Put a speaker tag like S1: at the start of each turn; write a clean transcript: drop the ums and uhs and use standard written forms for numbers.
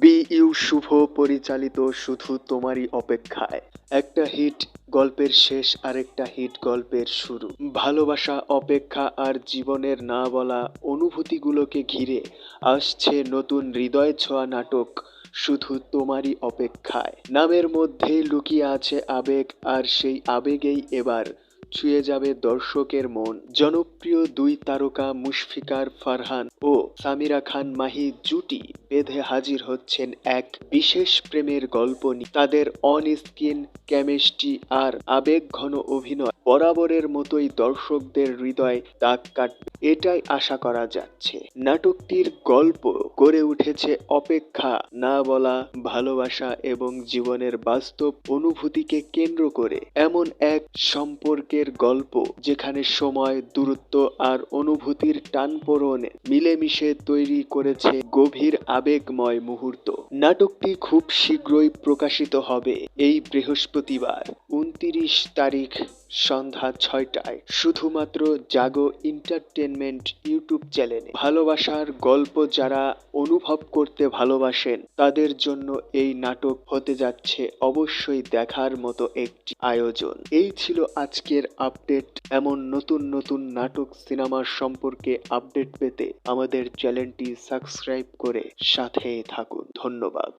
S1: B শুভ পরিচালিত শুধু তোমারই অপেক্ষায়। একটা হিট গল্পের শেষ, আরেকটা হিট গল্পের শুরু। ভালোবাসা, অপেক্ষা আর জীবনের না বলা অনুভূতিগুলোকে ঘিরে আসছে নতুন হৃদয় ছোঁয়া নাটক শুধু তোমারই অপেক্ষায়। নামের মধ্যেই লুকিয়ে আছে আবেগ, আর সেই আবেগেই এবার ছুঁয়ে যাবে দর্শকের মন। জনপ্রিয় দুই তারকা মুশফিকার ফারহান ও সামিরা খান মাহি জুটি বেঁধে হাজির হচ্ছেন এক বিশেষ প্রেমের গল্প নিয়ে। তাদের অন স্ক্রিন কেমিস্ট্রি আর আবেগঘন অভিনয় বরাবরের মতোই দর্শকদের হৃদয় দাগ কাটবে, এটাই আশা করা যাচ্ছে। নাটকটির গল্প গড়ে উঠেছে অপেক্ষা, না বলা ভালোবাসা এবং জীবনের বাস্তব অনুভূতিকে কেন্দ্র করে। এমন এক সম্পর্কের গল্প যেখানে সময়, দূরত্ব আর অনুভূতির টানপোড়েনে মিলেমিশে তৈরি করেছে গভীর আবেগময় মুহূর্ত। নাটকটি খুব শীঘ্রই প্রকাশিত হবে এই বৃহস্পতিবার 29 তারিখ সন্ধ্যা 6টায় শুধুমাত্র জাগো এন্টারটেনমেন্ট ইউটিউব চ্যানেলে। ভালোবাসার গল্প যারা অনুভব করতে ভালোবাসেন তাদের জন্য এই নাটক হতে যাচ্ছে অবশ্যই দেখার মতো একটি আয়োজন। এই ছিল আজকের আপডেট। এমন নতুন নতুন নাটক, সিনেমার সম্পর্কে আপডেট পেতে আমাদের চ্যানেলটি সাবস্ক্রাইব করে সাথে থাকুন। ধন্যবাদ।